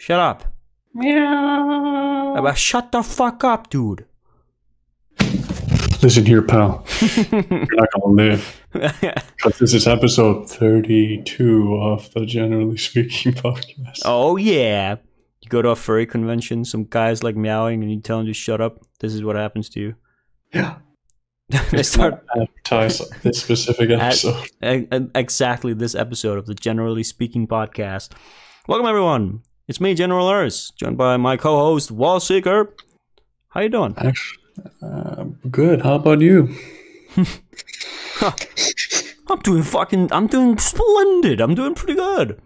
Shut up. Meow. Shut the fuck up, dude. Listen here, pal. You're not gonna live. Because this is episode 32 of the Generally Speaking podcast. Oh, yeah. You go to a furry convention, some guy's like meowing, and you tell him to shut up. This is what happens to you. Yeah. They start advertise this specific episode. Exactly this episode of the Generally Speaking podcast. Welcome, everyone. It's me, GeneralArse, joined by my co-host, WOLseeker. How you doing? Good. How about you? I'm doing splendid. I'm doing pretty good.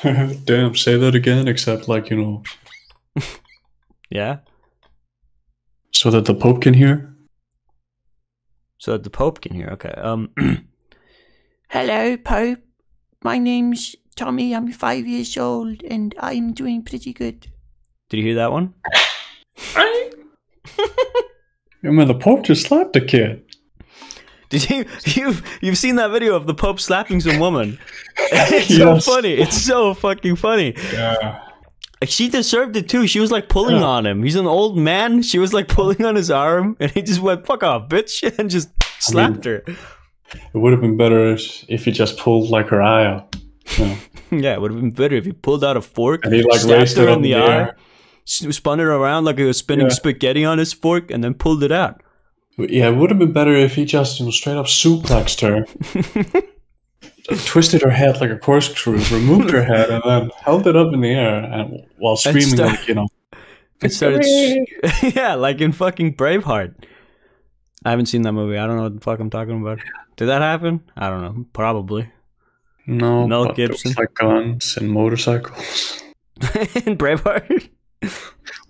Damn, say that again, except like, you know. Yeah? So that the Pope can hear? So that the Pope can hear, okay. Hello, Pope. My name's Tommy. I'm 5 years old, and I'm doing pretty good. Did you hear that one? I mean, the Pope just slapped a kid. Did you've seen that video of the Pope slapping some woman? It's so funny. It's so fucking funny. Yeah. She deserved it too. She was like pulling on him. He's an old man. She was like pulling on his arm, and he just went "fuck off, bitch," and just slapped her. It would have been better if he just pulled like her eye out. Yeah, yeah, it would have been better if he pulled out a fork and he like stabbed raised her it in up the in eye, air. spun it around like he was spinning spaghetti on his fork, and then pulled it out. Yeah, it would have been better if he just, you know, straight up suplexed her, twisted her head like a corkscrew, removed her head, and then held it up in the air, and while screaming like, you know, it started. Yeah, like in fucking Braveheart. I haven't seen that movie. I don't know what the fuck I'm talking about. Did that happen? I don't know. Probably. No, Mel but Gibson. it was like guns and motorcycles. In Braveheart.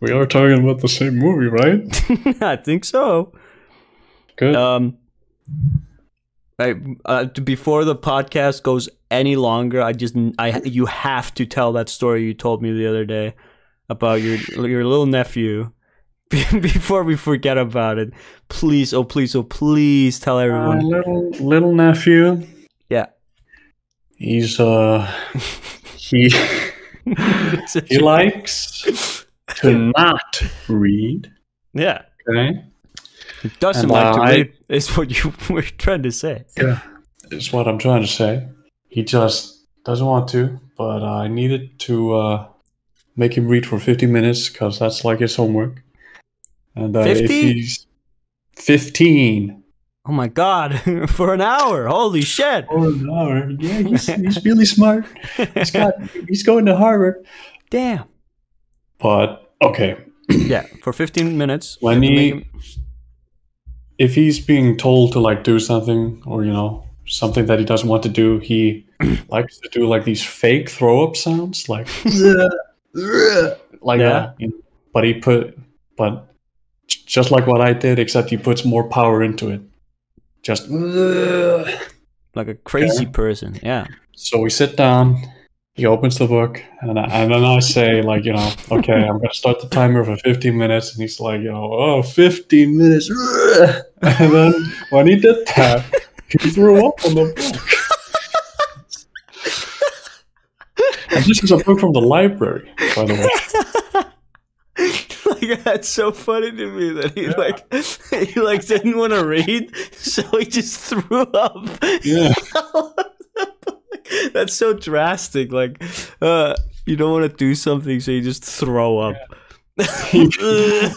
We are talking about the same movie, right? I think so. Good. Before the podcast goes any longer, you have to tell that story you told me the other day about your little nephew. Before we forget about it, please, oh please, oh please, tell everyone. Little nephew. Yeah. He's he likes to not read. Yeah. Okay. He doesn't like to read, is what you were trying to say. Yeah. It's what I'm trying to say. He just doesn't want to, but I needed to make him read for 50 minutes because that's like his homework. And 50? If he's 15. Oh my god, for an hour. Holy shit. For an hour. Yeah, he's really smart. He's going to Harvard. Damn. But okay. Yeah, for 15 minutes. If he's being told to like do something, or you know, something that he doesn't want to do, he likes to do like these fake throw up sounds, like like that. You know? But just like what I did, except he puts more power into it. Just like a crazy person. Yeah. So we sit down. He opens the book, and then I say, like, you know, okay, I'm going to start the timer for 15 minutes. And he's like, you know, 15 minutes. And then when he did that, he threw up on the book. And this is a book from the library, by the way. Like, that's so funny to me that he didn't want to read, so he just threw up. Yeah. That's so drastic. Like, you don't want to do something, so you just throw up. Yeah.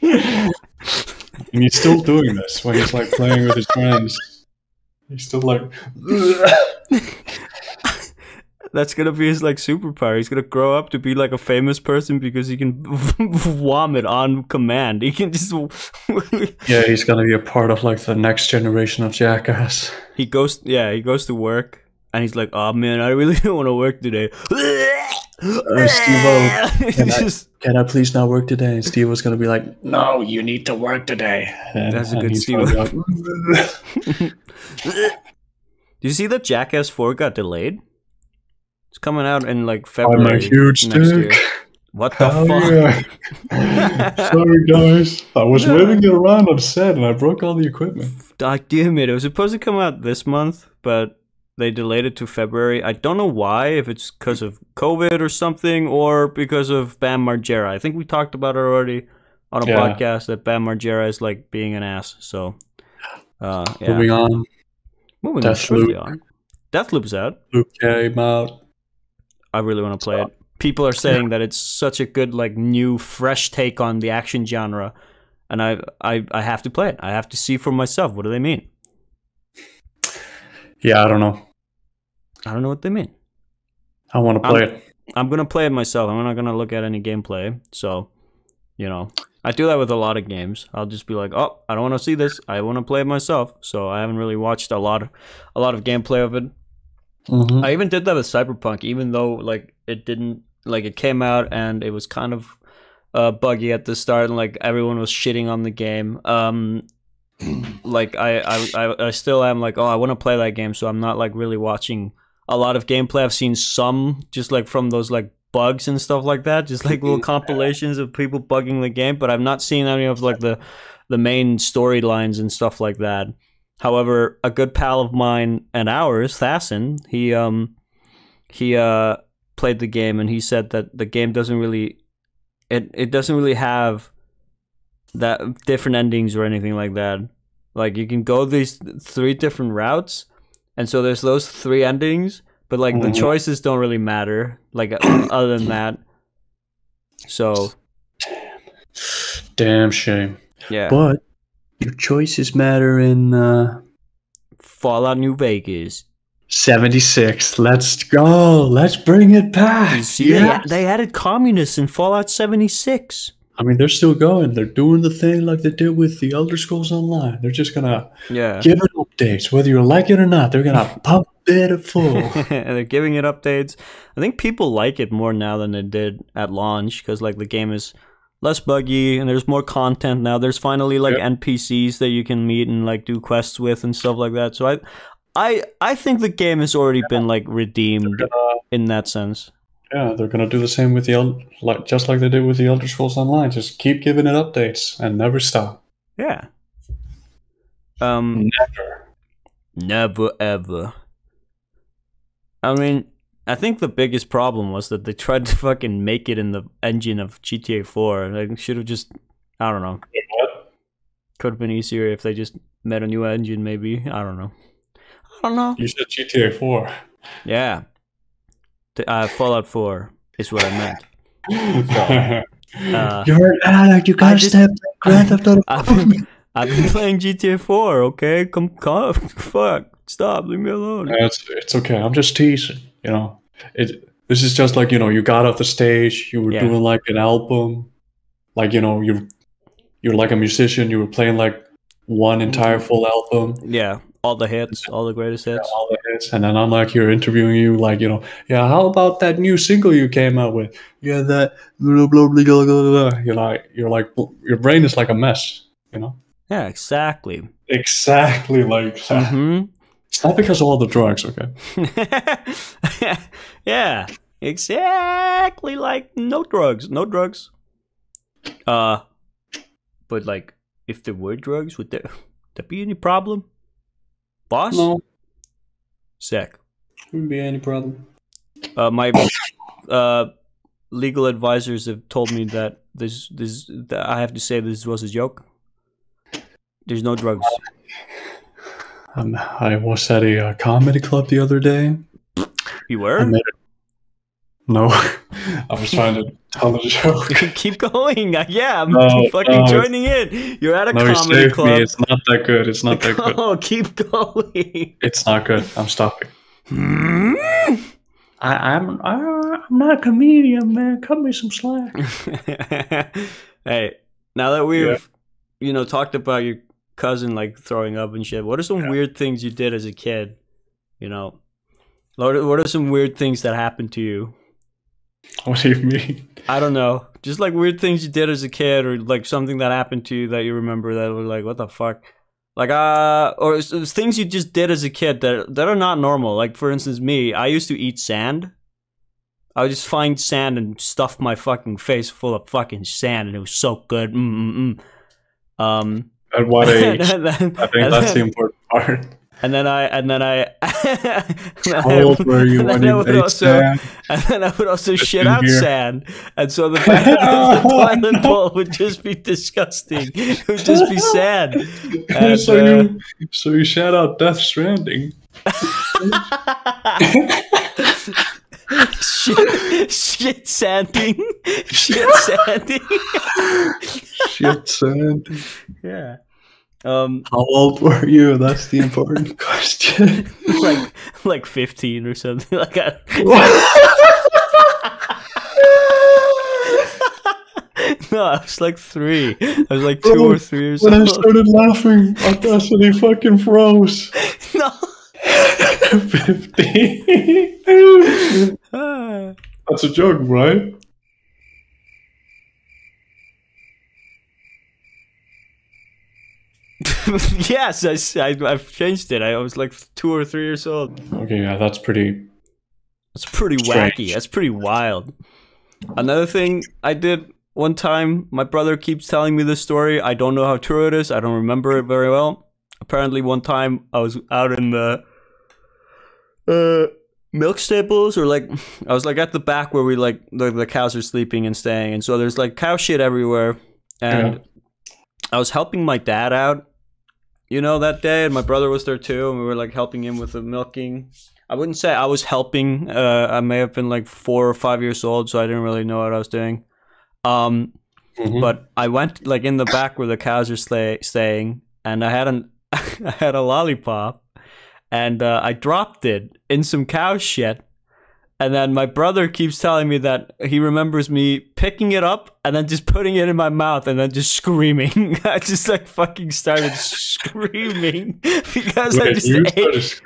And he's still doing this when he's like playing with his friends. He's still like. That's gonna be his like superpower. He's gonna grow up to be like a famous person because he can vomit on command. He can just. Yeah, he's gonna be a part of like the next generation of jackass. He goes to work and he's like, "Oh man, I really don't want to work today." Steve-O, can I please not work today? And Steve was gonna be like, "No, you need to work today." That's a good Steve-O. Do you see that Jackass 4 got delayed? It's coming out in like February. I'm a huge next dick. year. What the fuck? Yeah. Sorry guys, I was waving it around on set and I broke all the equipment. God damn it! It was supposed to come out this month, but they delayed it to February. I don't know why, if it's because of COVID or something, or because of Bam Margera. I think we talked about it already on a podcast that Bam Margera is like being an ass. So, yeah. Moving on. Moving swiftly on. Deathloop's out. Loop came out. I really want to play it. People are saying that it's such a good, like, new, fresh take on the action genre, and I have to play it. I have to see for myself. What do they mean? Yeah, I don't know. I don't know what they mean. I want to play it. I'm gonna play it myself. I'm not gonna look at any gameplay. So, you know, I do that with a lot of games. I'll just be like, oh, I don't want to see this. I want to play it myself. So I haven't really watched a lot of gameplay of it. Mm-hmm. I even did that with Cyberpunk, even though like it didn't. Like, it came out and it was kind of buggy at the start, and like everyone was shitting on the game. Like I still am like, oh, I want to play that game, so I'm not like really watching a lot of gameplay. I've seen some just like from those like bugs and stuff like that, just like little compilations of people bugging the game, but I've not seen any of like the main storylines and stuff like that. However, a good pal of mine and ours, Thassin, he played the game, and he said that the game doesn't really it doesn't really have that different endings or anything like that. Like, you can go these 3 different routes, and so there's those 3 endings, but like the choices don't really matter, like other than that. So damn shame. Yeah, but your choices matter in Fallout New Vegas. 76. Let's go. Let's bring it back. You see, they added communists in Fallout 76. I mean, they're still going. They're doing the thing like they did with the Elder Scrolls Online. They're just gonna give it updates, whether you like it or not. They're gonna pump it full. And they're giving it updates. I think people like it more now than they did at launch, because like the game is less buggy and there's more content now. There's finally like NPCs that you can meet and like do quests with and stuff like that. So I think the game has already been like redeemed in that sense. Yeah, they're gonna do the same with just like they did with the Elder Scrolls Online. Just keep giving it updates and never stop. Yeah. Never ever. I mean, I think the biggest problem was that they tried to fucking make it in the engine of GTA 4. They should have just, I don't know. What? Could have been easier if they just made a new engine, maybe. I don't know. You said GTA 4. Yeah. Fallout 4 is what I meant. So, you're an addict. You gotta step Grand Theft Auto. I've been playing GTA 4, okay? Come, fuck. Stop. Leave me alone. It's okay. I'm just teasing, you know. This is just like, you know, you got off the stage. You were doing like an album. Like, you know, you're like a musician. You were playing like one entire full album. Yeah. All the hits, all the greatest hits. Yeah, all the hits. And then I'm like here interviewing you, like, you know, how about that new single you came out with? Yeah, that blah, blah, blah, blah, blah. You're like, your brain is like a mess, you know? Yeah, exactly. Exactly like that. Mm-hmm. It's not because of all the drugs, okay? Yeah, exactly like no drugs. No drugs. But like, if there were drugs, would there be any problem? Boss? No. Sick. Wouldn't be any problem. My legal advisors have told me that that I have to say this was a joke. There's no drugs. I was at a comedy club the other day. You were? No. I was trying to tell a joke. Keep going. Yeah, I'm fucking joining in. You're at a comedy club. Me. It's not that good. It's not that good. Oh, keep going. It's not good. I'm stopping. I'm not a comedian, man. Cut me some slack. Hey, now that we've talked about your cousin like throwing up and shit, what are some weird things you did as a kid? You know, what are some weird things that happened to you? What do you mean? I don't know. Just like weird things you did as a kid, or like something that happened to you that you remember that were like, what the fuck? Like, or things you just did as a kid that are not normal. Like, for instance, me, I used to eat sand. I would just find sand and stuff my fucking face full of fucking sand, and it was so good. At what age? I think that's the important part. And then I How old were you when you made sand? And then I would also shit out sand. And so the back of the toilet bowl would just be disgusting. It would just be sand. And, so you shout out Death Stranding. Shit sanding. Shit sanding. Shit sanding. Yeah. How old were you? That's the important question. like 15 or something like that. No, I was like 3. I was like 2 or 3 years old. When I started laughing, Audacity fucking froze. No. 15. That's a joke, right? Yes, I've changed it. I was like 2 or 3 years old. Okay, yeah, that's pretty. That's pretty wacky. That's pretty wild. Another thing I did one time, my brother keeps telling me this story. I don't know how true it is. I don't remember it very well. Apparently, one time I was out in the milk stables, or like I was like at the back where we like the cows are sleeping and staying, and so there's like cow shit everywhere. And I was helping my dad out, you know, that day, and my brother was there too, and we were like helping him with the milking. I wouldn't say I was helping. I may have been like 4 or 5 years old, so I didn't really know what I was doing. But I went like in the back where the cows are staying, and I had a lollipop, and I dropped it in some cow shit. And then my brother keeps telling me that he remembers me picking it up and then just putting it in my mouth and then just screaming. I just like fucking started screaming because I just ate.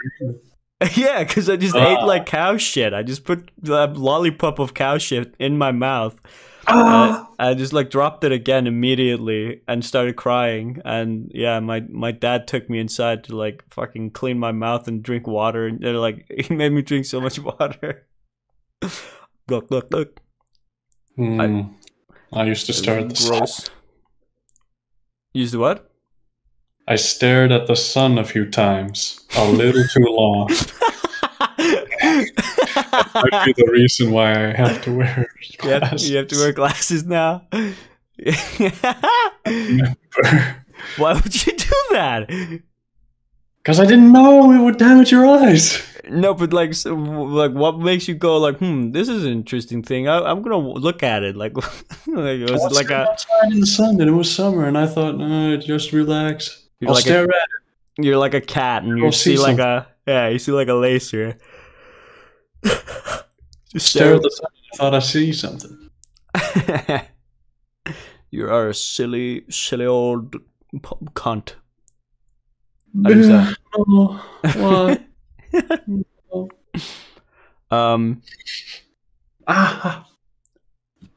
Yeah, because I just ate like cow shit. I just put the lollipop of cow shit in my mouth. I just like dropped it again immediately and started crying. And yeah, my dad took me inside to like fucking clean my mouth and drink water. And they're like, he made me drink so much water. Look. I used to stare at the sun. Used to what? I stared at the sun a few times, a little too long. That might be the reason why I have to wear glasses. You have to wear glasses now? Why would you do that? Because I didn't know it would damage your eyes. No, but like what makes you go like, this is an interesting thing. I'm gonna look at it. Like, it was like outside in the sun, and it was summer, and I thought, just relax. I'll stare at it. You're like a cat, and you see like you see like a laser. Just stare at the sun. I thought I see something. You are a silly old cunt. How do you say? What?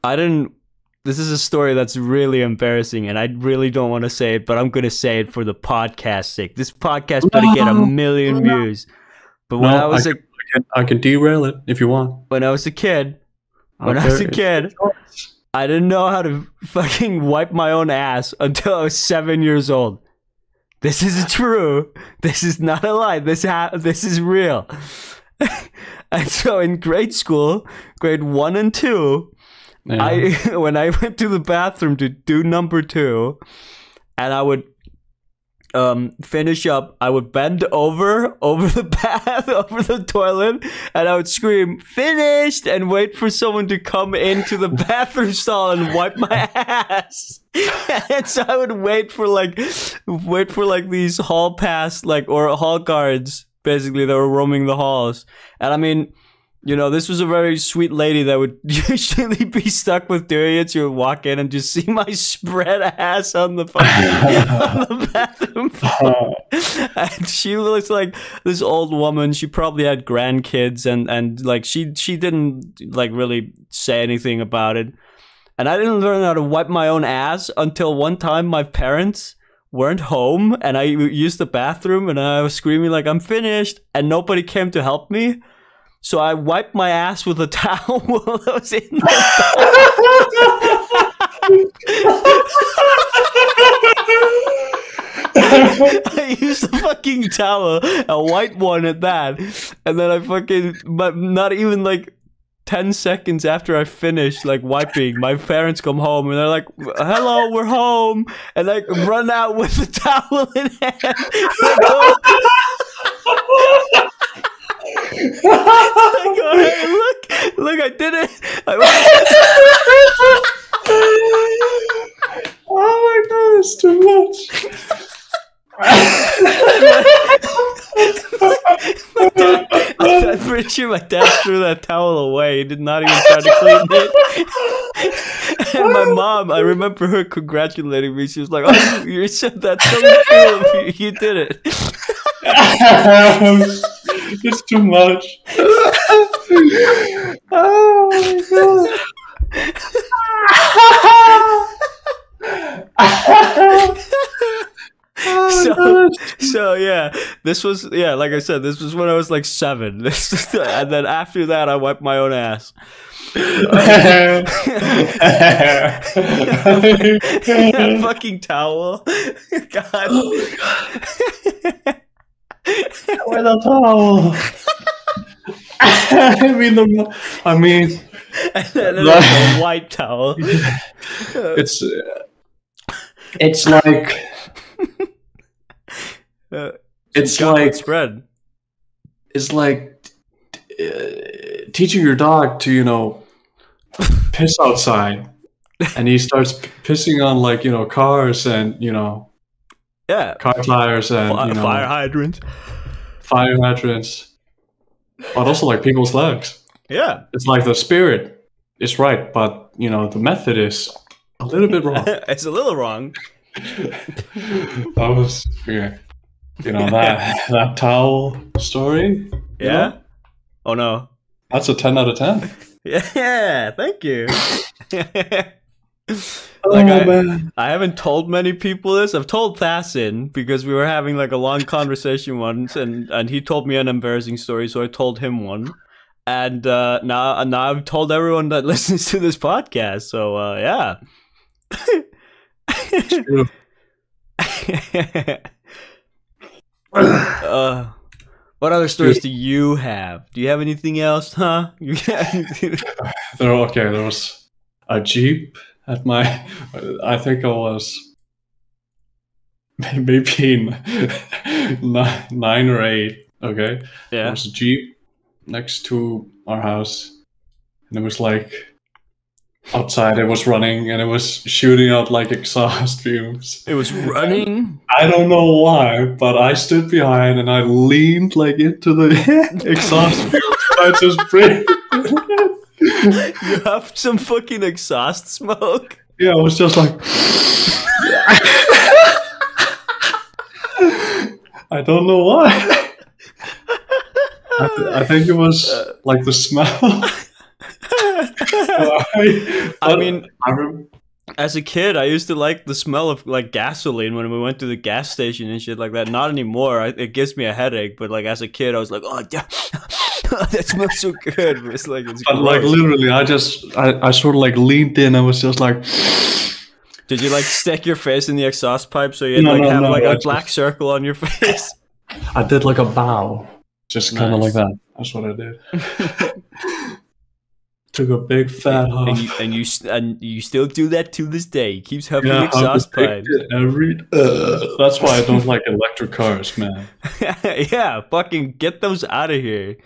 I didn't. This is a story that's really embarrassing, and I really don't want to say it, but I'm gonna say it for the podcast's sake. This podcast better get 1 million views. But when I can derail it if you want. When I was a kid, I didn't know how to fucking wipe my own ass until I was 7 years old. This is true. This is not a lie. This is real. And so in grade school, grade 1 and 2, when I went to the bathroom to do number 2, and I would finish up, I would bend over the toilet, and I would scream, "Finished!" and wait for someone to come into the bathroom stall and wipe my ass. And so I would wait for these hall pass, or hall guards, basically, that were roaming the halls. And I mean, you know, this was a very sweet lady that would usually be stuck with doing it. She would walk in and just see my spread ass on the bathroom floor. And she was like this old woman. She probably had grandkids, and like she didn't like really say anything about it. And I didn't learn how to wipe my own ass until one time my parents weren't home, and I used the bathroom, and I was screaming like, "I'm finished," and nobody came to help me. So I wiped my ass with a towel while I was in there. I I used a fucking towel, a white one at that, and then I fucking, but not even like 10 seconds after I finished like wiping, my parents come home and they're like, "Hello, we're home," and I run out with the towel in hand. I go, "Hey, look, I did it." Oh my god, it's too much. I'm pretty sure my dad threw that towel away. He did not even try to clean it. And my mom, I remember her congratulating me. She was like, "Oh, you're so, that's so cool. You did it." It's too much. Oh my god. So yeah, this was like I said, this was when I was like 7. And then after that, I wiped my own ass. Fucking towel. God. Where the towel? I mean, And then a white towel. it's like it's like spread. It's like teaching your dog to, you know, piss outside, and he starts pissing on, like, you know, cars and, you know, Yeah, car tires and you know, fire hydrants, but also like people's legs. Yeah, It's like the spirit is right, but you know, the method is a little bit wrong. It's a little wrong. That was, yeah, you know, that towel story. Yeah. Know, Oh no. that's a 10 out of 10. Yeah. Thank you. Man. I haven't told many people this. I've told Thassin because we were having like a long conversation once, and he told me an embarrassing story, so I told him one. And now I've told everyone that listens to this podcast. So yeah. It's true. What other stories do you have? Do you have anything else, huh? There was a Jeep at my, I think I was maybe 9 or 8. Okay, Yeah. there was a Jeep next to our house, and it was like outside. It was running, and it was shooting out like exhaust fumes. It was running. I don't know why, but I stood behind and I leaned like into the exhaust fumes. I just breathed. You have some fucking exhaust smoke. Yeah, I was just like, I don't know why. I think it was like the smell. I mean, as a kid, I used to like the smell of like gasoline when we went to the gas station and shit like that. Not anymore. It gives me a headache. But like as a kid, I was like, oh, yeah. That smells so good. But it's like, it's but like literally, I sort of like leaned in. I was just like, did you like stick your face in the exhaust pipe so you have a black circle on your face? I did like a bow, just kind of like that. That's what I did. Took a big fat huff. And you still do that to this day. He keeps huffing exhaust pipes. That's why I don't like electric cars, man. Yeah, fucking get those out of here.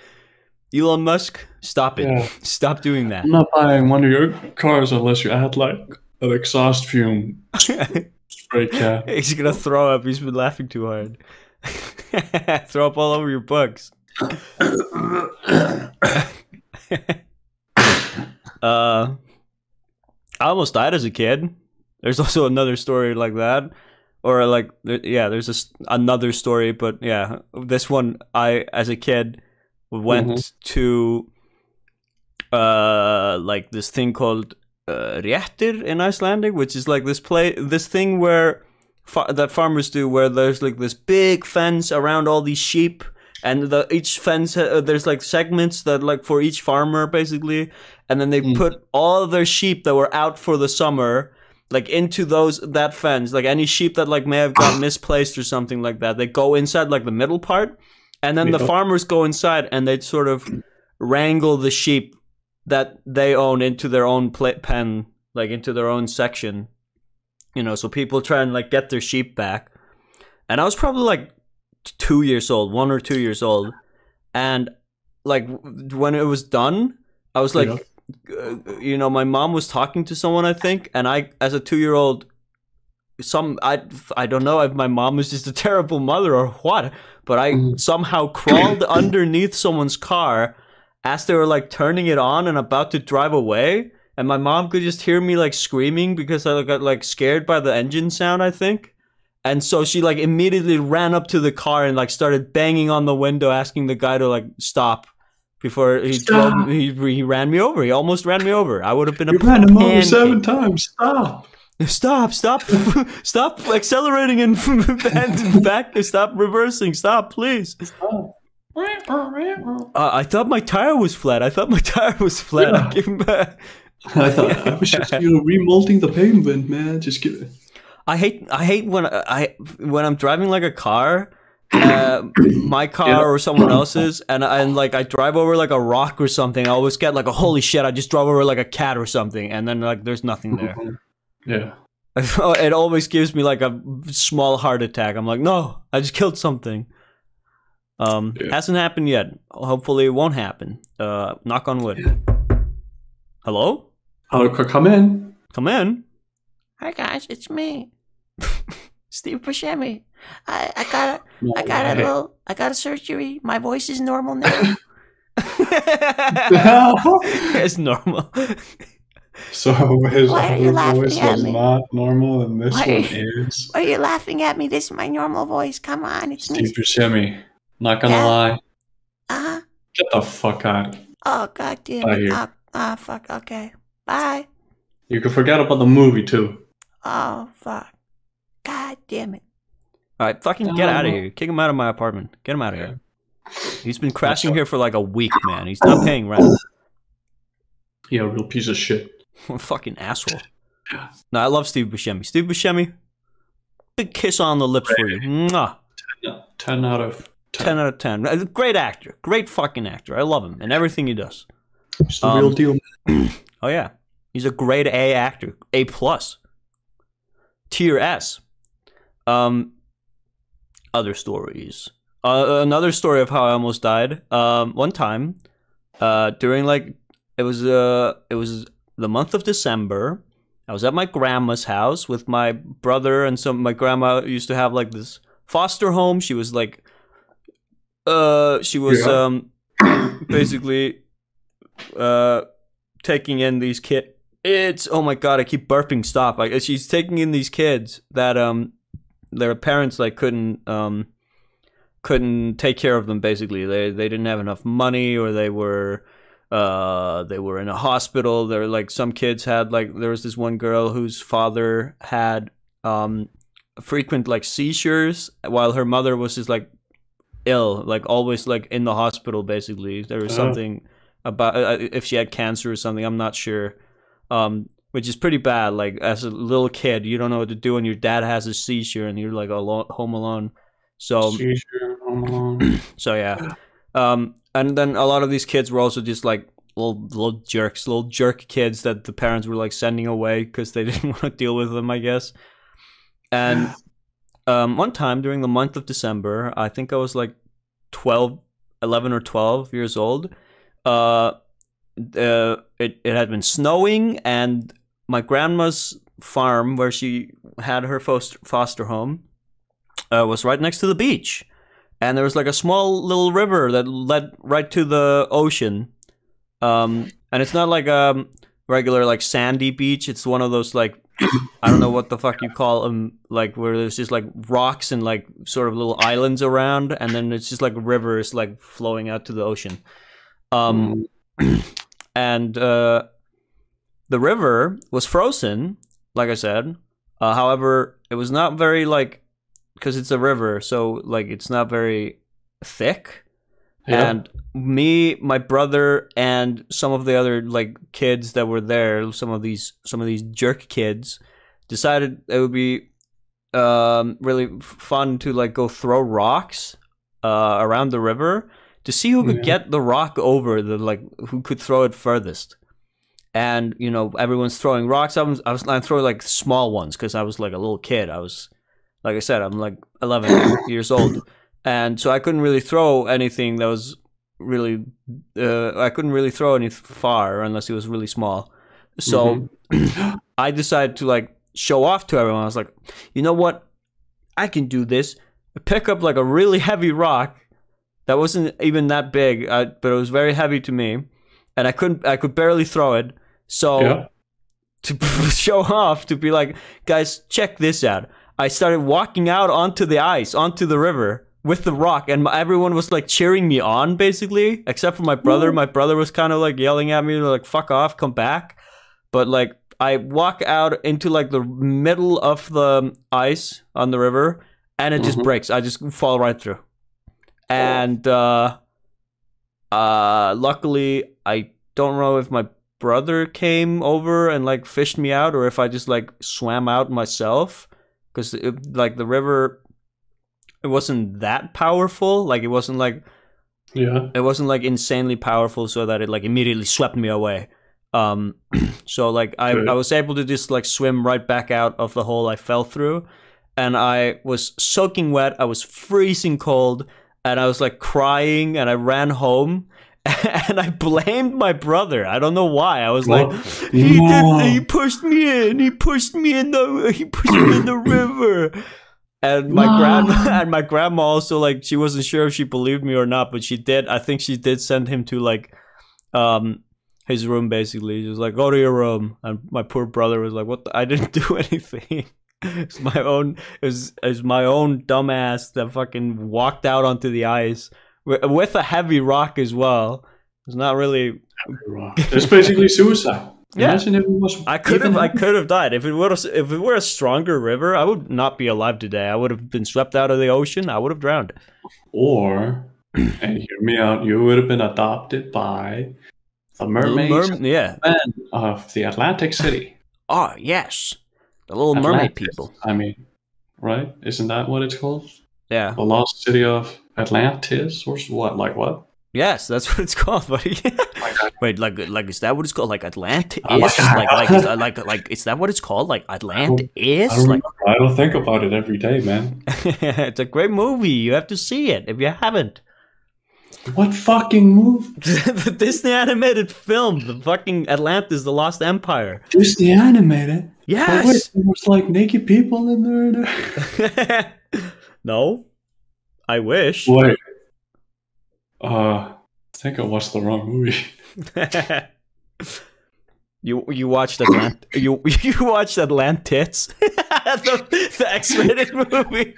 Elon Musk, stop it. Yeah. Stop doing that. I'm not buying one of your cars unless you add like an exhaust fume spray can. He's gonna throw up. He's been laughing too hard. Throw up all over your books. I almost died as a kid. There's also another story like that, or like there's another story, but yeah, this one I as a kid went to like this thing called réttir in Icelandic, which is like this thing where that farmers do, where there's like this big fence around all these sheep. And each fence, there's like segments that like for each farmer basically, and then they put all of their sheep that were out for the summer like into that fence, like any sheep that like may have got misplaced or something like that, they go inside like the middle part, and then the farmers go inside and they sort of wrangle the sheep that they own into their own pen, like into their own section, you know, so people try and like get their sheep back. And I was probably like 2 years old, 1 or 2 years old, and like when it was done, I was like, you know, my mom was talking to someone, I think, and I, as a 2-year-old, I don't know if my mom was just a terrible mother or what, but I somehow crawled underneath someone's car as they were like turning it on and about to drive away, and my mom could just hear me like screaming because I got like scared by the engine sound, I think. And so she like immediately ran up to the car and like started banging on the window, asking the guy to like stop. Before he ran me over. He almost ran me over. I would have been a ran him over 7 times. Stop accelerating and back. Stop reversing. Stop, please. I thought my tire was flat. I gave him back. I thought I was just remolding the pavement, man. Just give it. I hate when I'm driving like a car. My car or someone else's, and like I drive over like a rock or something, I always get like a holy shit, I just drove over like a cat or something, and then like there's nothing there. Yeah. It always gives me like a small heart attack. I'm like, no, I just killed something. Hasn't happened yet. Hopefully it won't happen. Knock on wood. Hello? Come in. Come in. Hi guys, it's me. Steve Buscemi. I got a surgery. My voice is normal now. It's normal. So his voice was not normal, and this one is. Why are you laughing at me? This is my normal voice. Come on, it's me. Steve Buscemi. Not gonna lie. Uh-huh. Get the fuck out. Oh god damn it. Fuck. Okay. Bye. You can forget about the movie too. Oh fuck. God damn it. Alright, fucking get out of here. Kick him out of my apartment. Get him out of here. He's been crashing here for like a week, man. He's not paying rent. Yeah, real piece of shit. What a fucking asshole. No, I love Steve Buscemi. Steve Buscemi, big kiss on the lips for you. Mwah. 10 out of 10. 10 out of 10. Great actor. Great fucking actor. I love him and everything he does. He's the real deal. Oh, yeah. He's a grade A actor. A+. Tier S. Other stories. Another story of how I almost died. One time, during like it was the month of December. I was at my grandma's house with my brother and my grandma used to have like this foster home. She was like, basically, taking in these kids. Oh my god, I keep burping. Stop. She's taking in these kids that their parents like couldn't take care of them. Basically, they didn't have enough money, or they were in a hospital. There, like, some kids had, like, there was this one girl whose father had frequent like seizures while her mother was just like ill, like always like in the hospital. Basically, there was something about if she had cancer or something. I'm not sure. Which is pretty bad. Like, as a little kid, you don't know what to do when your dad has a seizure and you're like home alone. So Seizure, home alone. So yeah. And then a lot of these kids were also just like little jerk kids that the parents were like sending away because they didn't want to deal with them, I guess. And one time during the month of December, I think I was like 11 or 12 years old. It had been snowing, and my grandma's farm, where she had her foster home, was right next to the beach. And there was like a small little river that led right to the ocean. And it's not like a regular like sandy beach. It's one of those like, I don't know what the fuck you call them, like where there's just like rocks and like sort of little islands around, and then it's just like rivers like flowing out to the ocean. And the river was frozen, like I said. However, it was not very like, because it's a river, so like it's not very thick. Yeah. And me, my brother, and some of the other like kids that were there, some of these jerk kids, decided it would be really fun to like go throw rocks around the river to see who could get the rock over who could throw it furthest. And you know, everyone's throwing rocks. I'm throwing like small ones because I was like a little kid. I was, like I said, I'm like 11 years old, and so I couldn't really throw anything that was really I couldn't really throw any far unless it was really small. So I decided to like show off to everyone. I was like, you know what, I can do this. I pick up like a really heavy rock that wasn't even that big, but it was very heavy to me, and I could barely throw it. So to show off, to be like, guys, check this out. I started walking out onto the ice, onto the river with the rock, and everyone was like cheering me on, basically, except for my brother. My brother was kind of like yelling at me, like, fuck off, come back. But like, I walk out into like the middle of the ice on the river, and it just breaks. I just fall right through. And luckily, I don't know if my brother came over and like fished me out, or if I just like swam out myself, because like the river, it wasn't that powerful. Like it wasn't like insanely powerful so that it like immediately swept me away. So like I was able to just like swim right back out of the hole I fell through, and I was soaking wet. I was freezing cold, and I was like crying, and I ran home. And I blamed my brother. I don't know why. I was like, he pushed me in. He pushed me in the river. And my grandma also, like, she wasn't sure if she believed me or not, but she did. I think she did send him to like his room, basically. She was like, go to your room. And my poor brother was like, what? I didn't do anything. It's my own dumbass that fucking walked out onto the ice with a heavy rock as well. It's not really. It's basically suicide. Yeah. Imagine if it was. I could have died if it were a stronger river. I would not be alive today. I would have been swept out of the ocean. I would have drowned. Or, and hear me out, you would have been adopted by the mermaids of the Atlantic City. Oh yes, the little mermaid people. I mean, right? Isn't that what it's called? Yeah. The lost city of Atlantis, or what? Like what? Yes, that's what it's called, buddy. Wait, like is that what it's called? Like Atlantis? Is that what it's called? Like Atlantis? I don't think about it every day, man. It's a great movie. You have to see it if you haven't. What fucking movie? The Disney animated film, the fucking Atlantis, the Lost Empire. Disney animated? Yes. Oh, wait, there was like naked people in there. No, I wish. Wait. I think I watched the wrong movie. You watched you watched Atlantis, the X-rated movie.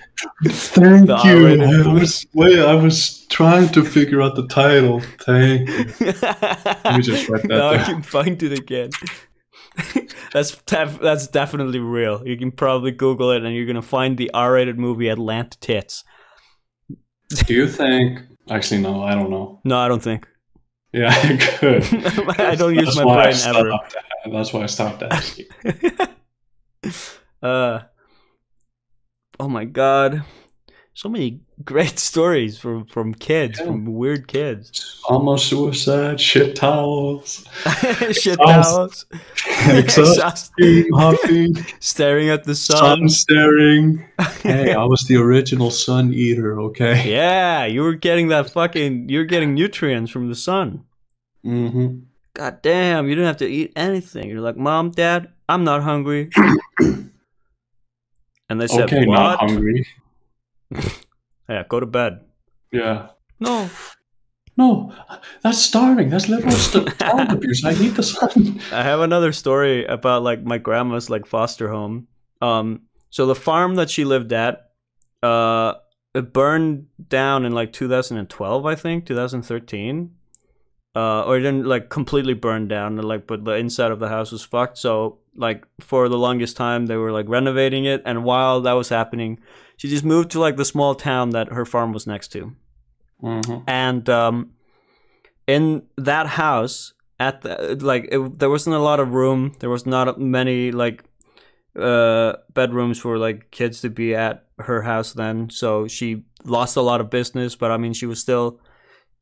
Thank you. I was trying to figure out the title. Thank you. Let me just write that down. I can find it again. That's definitely real. You can probably Google it, and you're gonna find the R-rated movie Atlantis. Do you think? Actually, no. I don't know. No, I don't think. Yeah, I could. I don't use my brain ever. That's why I stopped asking. Oh my god. So many great stories from kids, from weird kids. Almost suicide, shit towels. Shit towels. Exhausting, hopping. Staring at the sun. Sun staring. Hey, I was the original sun eater, okay? Yeah, you were getting nutrients from the sun. Mm-hmm. God damn, you didn't have to eat anything. You're like, Mom, Dad, I'm not hungry. And they said, okay, what? not hungry. Yeah, go to bed. Yeah. No, that's starving. That's literal child abuse. I need the sun. I have another story about like my grandma's like foster home. So the farm that she lived at, it burned down in like 2012, I think, 2013. Or it didn't like completely burn down, like, but the inside of the house was fucked. So like for the longest time they were like renovating it, and while that was happening, she just moved to like the small town that her farm was next to. Mm-hmm. And in that house, there wasn't a lot of room. There was not many like bedrooms for like kids to be at her house then, so she lost a lot of business, but I mean she was still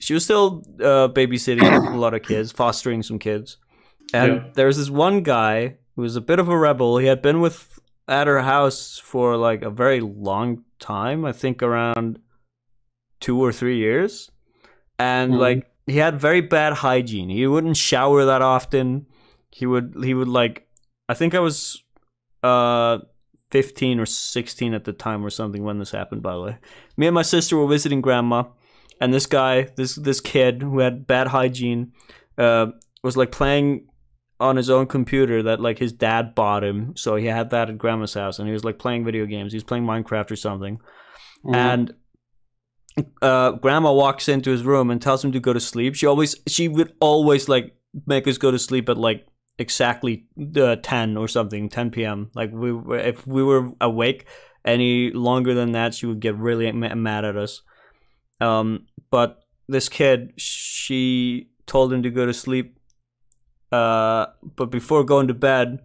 babysitting a lot of kids, fostering some kids. And there's this one guy who was a bit of a rebel. He had been at her house for like a very long time, I think around 2 or 3 years. And like he had very bad hygiene. He wouldn't shower that often. He would like, I think I was 15 or 16 at the time or something when this happened, by the way. Me and my sister were visiting grandma, and this guy, this kid who had bad hygiene, was like playing on his own computer that like his dad bought him. So he had that at grandma's house, and he was like playing video games. He was playing Minecraft or something. And grandma walks into his room and tells him to go to sleep. She would always like make us go to sleep at like exactly 10 or something, 10 p.m. Like if we were awake any longer than that, she would get really mad at us. But this kid, she told him to go to sleep. But before going to bed,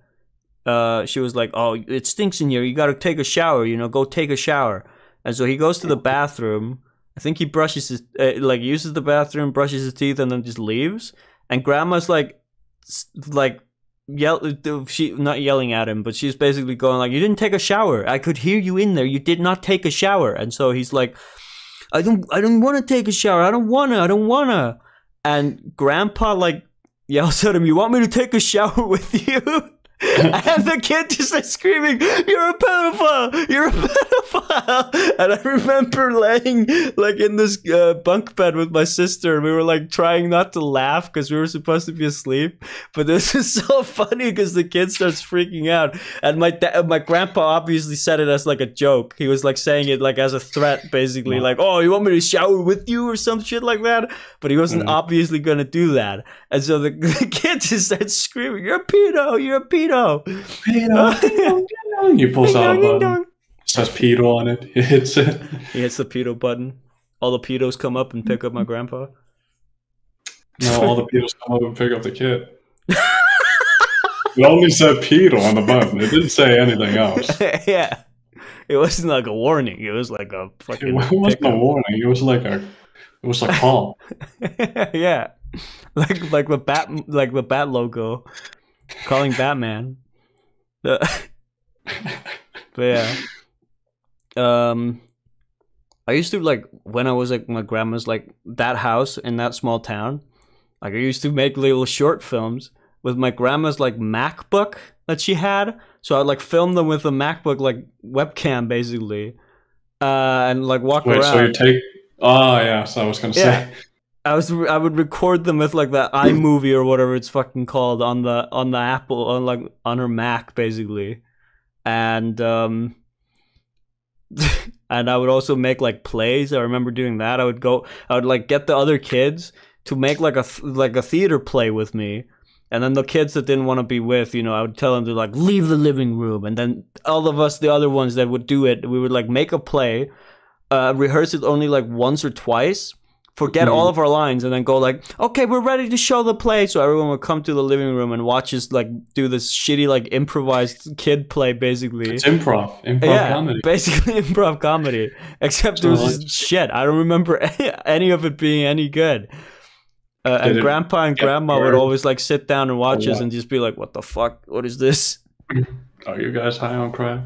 she was like, "Oh, it stinks in here. You got to take a shower. You know, go take a shower." And so he goes to the bathroom. I think he brushes his uses the bathroom, brushes his teeth, and then just leaves. And grandma's like she not yelling at him, but she's basically going like, "You didn't take a shower. I could hear you in there. You did not take a shower." And so he's like, I don't want to take a shower. I don't wanna. And grandpa like yells at him, "You want me to take a shower with you?" And the kid just starts screaming, "You're a pedophile! You're a pedophile!" And I remember laying like in this bunk bed with my sister, and we were like trying not to laugh because we were supposed to be asleep. But this is so funny because the kid starts freaking out, and my grandpa obviously said it as like a joke. He was like saying it like as a threat, basically, like, "Oh, you want me to shower with you?" or some shit like that. But he wasn't obviously gonna do that, and so the kid just starts screaming, "You're a pedo! You're a pedo!" Pedo. He pulls out a button. It says pedo on it. He hits it. He hits the pedo button. All the pedos come up and pick up my grandpa. No, all the pedos come up and pick up the kid. It only said pedo on the button. It didn't say anything else. Yeah. It wasn't like a warning. It was like a fucking. It wasn't a warning. It was like a call. Yeah. Like the bat logo. Calling Batman. But yeah. I used to like when I was like my grandma's like that house in that small town. Like I used to make little short films with my grandma's like MacBook that she had. So I'd like film them with a MacBook like webcam basically. And like walk around. So you take so I was gonna say. I would record them with like the iMovie or whatever it's fucking called on the Apple on her Mac basically, and and I would also make like plays. I remember doing that. I would like get the other kids to make like a theater play with me, and then the kids that didn't want to be with, you know, I would tell them to like leave the living room, and then all of us, the other ones that would do it, we would like make a play, rehearse it only like once or twice. Forget all of our lines and then go like, "Okay, we're ready to show the play." So everyone would come to the living room and watch us like do this shitty like improvised kid play basically. It's improv comedy. Basically improv comedy. Except it was just shit. I don't remember any of it being any good. And grandpa and grandma would always like sit down and watch us and just be like, "What the fuck? What is this? Are you guys high on crack?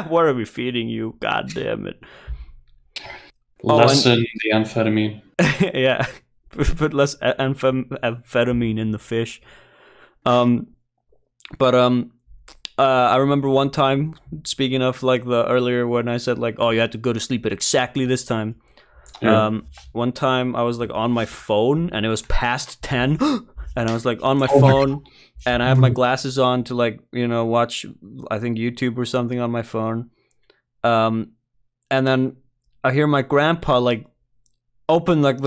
What are we feeding you? God damn it." Lessen the amphetamine. Yeah, put less amphetamine in the fish. I remember one time, speaking of like the earlier when I said like, "Oh, you had to go to sleep at exactly this time." Yeah. One time I was like on my phone and it was past 10, and I was like on my phone and I had my glasses on to like, you know, watch I think YouTube or something on my phone, and then I hear my grandpa like open like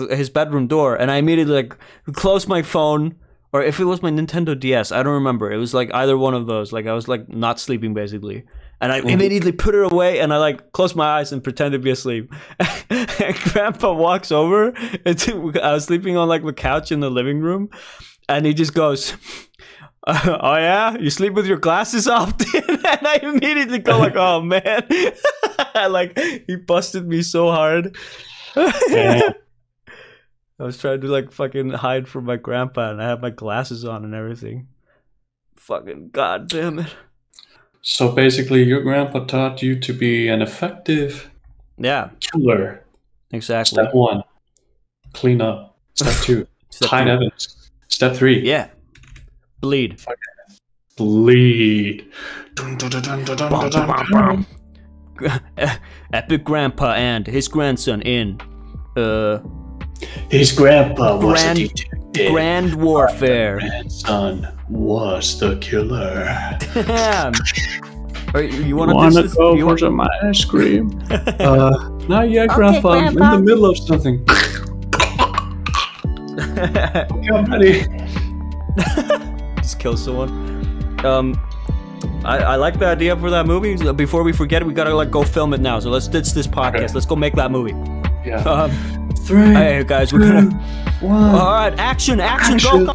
his bedroom door, and I immediately like close my phone, or if it was my Nintendo DS, I don't remember. It was like either one of those. Like I was like not sleeping basically, and I immediately put it away, and I like close my eyes and pretend to be asleep. And grandpa walks over, and I was sleeping on like the couch in the living room, and he just goes, Oh yeah, you sleep with your glasses off, dude? And I immediately go like, oh man, like he busted me so hard. Yeah. I was trying to like fucking hide from my grandpa, and I had my glasses on and everything. Fucking goddamn it. So basically, your grandpa taught you to be an effective killer. Exactly. Step 1, clean up. Step 2, Step hide 2. evidence. Step 3, Yeah. Bleed. bleed. Epic Grandpa and his grandson in His grandpa was a detective. Grand Warfare. Grandson was the killer. Damn. You want Wanna to go for some ice cream? Not yet, Okay, Grandpa. I'm Grandpa. in the middle of something. Okay, I'm ready. Just kill someone. I like the idea for that movie. Before we forget it, we gotta like go film it now. So let's ditch this podcast. Okay. Let's go make that movie. Yeah. 3, Hey guys, we're 2, gonna. 1. All right, action, go.